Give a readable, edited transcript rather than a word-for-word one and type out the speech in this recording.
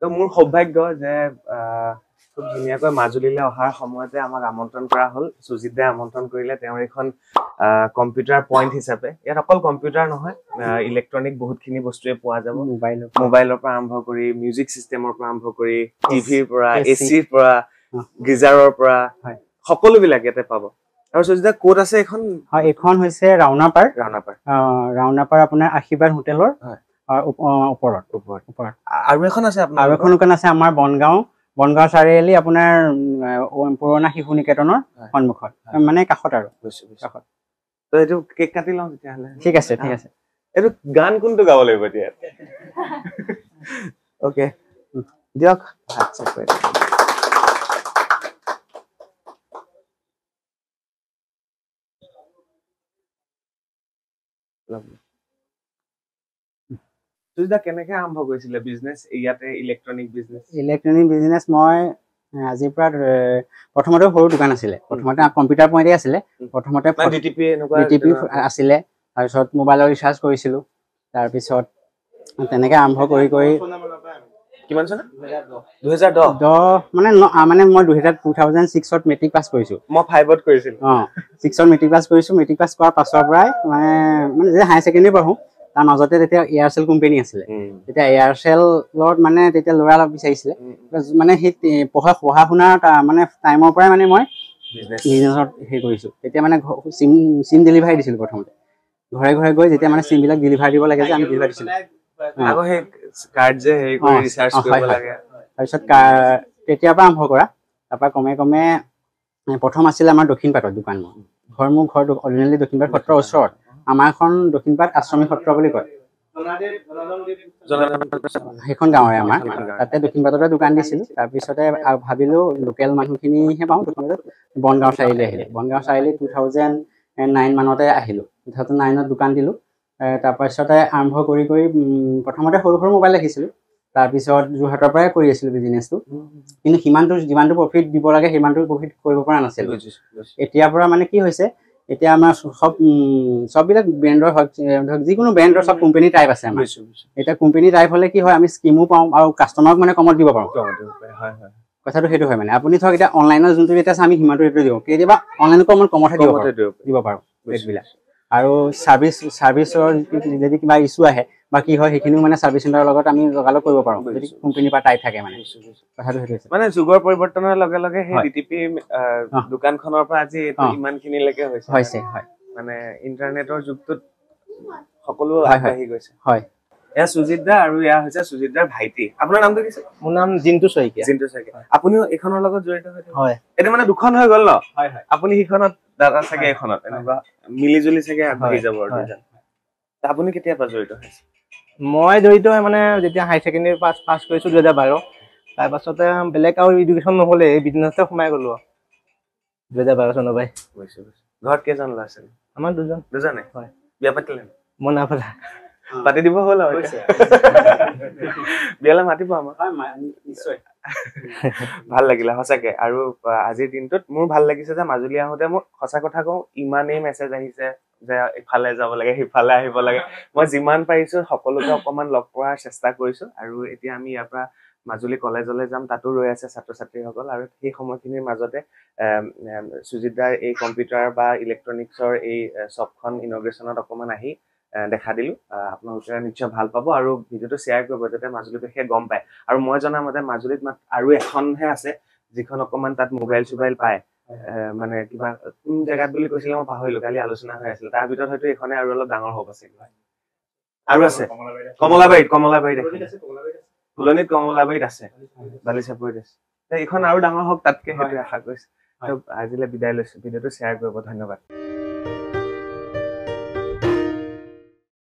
তো মোৰ সৌভাগ্য যে খুব ধুনীয়াকৈ মাজুলীলৈ অহাৰ সময়তে আমাক আমন্ত্ৰণ কৰা হ'ল সুজিত দাই আমন্ত্ৰণ কৰিলে তেওঁৰ এখন কম্পিউটাৰ পইণ্ট হিচাপে ইয়াত অকল কম্পিউটাৰ নহয় ইলেক্ট্ৰনিক বহুতখিনি বস্তুৱে পোৱা যাব মোবাইলৰ পৰা আৰম্ভ কৰি মিউজিক চিষ্টেমৰ পৰা আৰম্ভ কৰি টিভিৰ পৰা এচিৰ পৰা গিজাৰৰ পৰা সকলোবিলাক ইয়াতে পাব আৰু সুজিত দা ক'ত আছে এখন হয় এখন হৈছে ৰাওনাপাৰ আপোনাৰ আশীৰ্বাদ হোটেলৰ ওপৰত আৰু এখন আছে আপোনাৰ আৰু এখন দোকান আছে আমাৰ বনগাঁও চাৰিআলি আপোনাৰ পুৰণা শিশু নিকেতনৰ সন্মুখত মানে কাষত আৰু কাষত তো এইটো কেক কাটি লওঁ তেতিয়াহ'লে ঠিক আছে এইটো গান কোনটো গাব লাগিব এতিয়া ওকে দিয়ক আচ্ছা সুজিত কেনেকৈ আৰম্ভ কৰিছিলে বিজনেছ ইয়াতে ইলেক্ট্ৰনিক বিজনেছ মই আজিৰ পৰা প্ৰথমতে সৰু দোকান আছিলে প্ৰথমতে কম্পিউটাৰ পইণ্টে আছিলে প্ৰথমতে ডিটিপি আছিলে তাৰপিছত মোবাইলৰ ৰিচাৰ্জ কৰিছিলোঁ তাৰপিছত তেনেকৈ আৰম্ভ কৰি কিমান চন 2010 মানে মই 2006ত মেট্ৰিক পাছ কৰিছোঁ মই 5ত কৰিছিলোঁ 6ত মেট্ৰিক পাছ কৰিছোঁ মেট্ৰিক পাছ কৰাৰ পাছৰ পৰাই মানে যে হায়াৰ ছেকেণ্ডেৰী পঢ়োঁ তাৰ মাজতে তেতিয়া এয়াৰচেল কোম্পানী আছিলে তেতিয়া এয়াৰচেলত মানে তেতিয়া ল'ৰা অলপ বিচাৰিছিলে মানে সেই পঢ়া শুনাৰ মানে টাইমৰ পৰাই মানে মই বিজনেছত হেৰি কৰিছোঁ তেতিয়া মানে চিম ডেলিভাৰী দিছিলোঁ প্ৰথমতে ঘৰে ঘৰে গৈ যেতিয়া মানে চিমবিলাক ডেলিভাৰী দিব লাগে যে আমি ডেলিভাৰী দিছিলোঁ তাৰপিছত তেতিয়াৰ পৰা আৰম্ভ কৰা তাৰপৰা কমে প্ৰথম আছিলে আমাৰ দক্ষিণপাটত দোকান মোৰ ঘৰ অৰিজিনেলি দক্ষিণপাট সত্ৰৰ ওচৰত আমাৰ এখন দক্ষিণপাট আশ্ৰমিক সত্ৰ বুলি কয় সেইখন গাঁৱৰে আমাৰ তাতে দক্ষিণপাটতে দোকান দিছিলোঁ তাৰপিছতে ভাবিলোঁ লোকেল মানুহখিনিহে পাওঁ দক্ষিণপাটত বনগাঁও চাৰিআলি আহিলোঁ বনগাঁও চাৰিআলি 2009 মানতে আহিলোঁ 2009ত দোকান দিলোঁ তাৰপিছতে আৰম্ভ কৰি প্ৰথমতে সৰু মোবাইল ৰাখিছিলোঁ তাৰপিছত যোৰহাটৰ পৰাই কৰি আছিলোঁ বিজনেছটো কিন্তু যিমানটো প্ৰফিট দিব লাগে সিমানটো প্ৰফিট কৰিব পৰা নাছিলোঁ এতিয়াৰ পৰা মানে কি হৈছে এতিয়া আমাৰ সববিলাক ব্ৰেণ্ডৰ হওক যিকোনো ব্ৰেণ্ডৰ সব কোম্পানী টাইপ আছে আমাৰ এতিয়া কোম্পানী টাইপ হ'লে কি হয় আমি স্কিমো পাওঁ আৰু কাষ্টমাৰক মানে কমত দিব পাৰোঁ কথাটো সেইটো হয় মানে আপুনি ধৰক এতিয়া অনলাইনত যোনটো ৰেট আছে আমি সিমানটো ৰেটটো দিব কেতিয়াবা অনলাইনত কমতহে দিব পাৰোঁ ৰেটবিলাক আৰু ছাৰ্ভিচৰ যদি কিবা ইছ্যু আহে বা কি হয় সেইখিনিও মানে ছাৰ্ভিচ চেণ্টাৰৰ লগত আমি যোগাযোগ কৰিব পাৰোঁ যদি কোম্পানীৰ পৰা টাইপ থাকে মানে কথাটো সেইটো হৈছে মানে যুগৰ পৰিৱৰ্তনৰ লগে লগে সেই ডিটিপি দোকানখনৰ পৰা আজি ইমানখিনিলৈকে হৈছে মানে ইণ্টাৰনেটৰ যুগটোত সকলো আগবাঢ়ি গৈছে এয়া সুজিত দা আৰু এয়া হৈছে সুজিত দাৰ ভাইটি আপোনাৰ নামটো কি মোৰ নাম জিন্তু শইকীয়া আপুনিও এইখনৰ লগত জড়িত হয় এইটো মানে দুখন হৈ গ'ল ন আপুনি সিখনত দাদা চাগে এখনত এনেকুৱা মিলিজুলি চাগে আগবাঢ়ি যাব আৰু আপুনি কেতিয়াৰ পৰা জড়িত হৈছে মই জড়িত মানে যেতিয়া হাই ছেকেণ্ডেৰী পাছ কৰিছোঁ 2012 তাৰপাছতে বেলেগ আৰু এডুকেশ্যন নহ'লে এই বিজনেছতে সোমাই গ'লোঁ 2012 চনৰ পৰাই ঘৰত কেইজন ল'ৰা ছোৱালী আমাৰ দুজনে হয় বিয়া পাতিলে মই নাপালা পাতি দিব হ'ল আৰু বিয়ালৈ মাতিব আমাক নিশ্চয় ভাল লাগিলে সঁচাকে আৰু আজিৰ দিনটোত মোৰ ভাল লাগিছে যে মাজুলী আহোঁতে মোৰ সঁচা কথা কওঁ ইমানেই মেছেজ আহিছে যে ইফালে যাব লাগে সিফালে আহিব লাগে মই যিমান পাৰিছোঁ সকলোকে অকণমান লগ পোৱাৰ চেষ্টা কৰিছোঁ আৰু এতিয়া আমি ইয়াৰ পৰা মাজুলী কলেজলৈ যাম তাতো ৰৈ আছে ছাত্ৰ ছাত্ৰীসকল আৰু সেই সময়খিনিৰ মাজতে সুজিত দাৰ এই কম্পিউটাৰ বা ইলেক্ট্ৰনিক্সৰ এই শ্বপখন ইনগ্ৰেশ্যনত অকণমান আহি দেখা দিলোঁ আপোনালোকে নিশ্চয় ভাল পাব আৰু ভিডিঅ'টো শ্বেয়াৰ কৰিব যাতে মাজুলীৰ বিষয়ে গম পায় আৰু মই জনামতে মাজুলীত আৰু এখনহে আছে যিখন অকণমান তাত মোবাইল চোবাইল পায় মানে কিবা কোন জেগাত বুলি কৈছিলে মই পাহৰিলোঁ কালি আলোচনা হৈ আছিল তাৰ ভিতৰত হয়তো এইখনে আৰু অলপ ডাঙৰ হ'ব আছিল আৰু আছে কমলাবাৰীত ফুলনিত কমলাবাৰীত আছে বালিচাপৰিত আছে এইখন আৰু ডাঙৰ হওক তাতকে সেইটো আশা কৰিছোঁ আজিলৈ বিদায় লৈছোঁ ভিডিঅ'টো শ্বেয়াৰ কৰিব ধন্যবাদ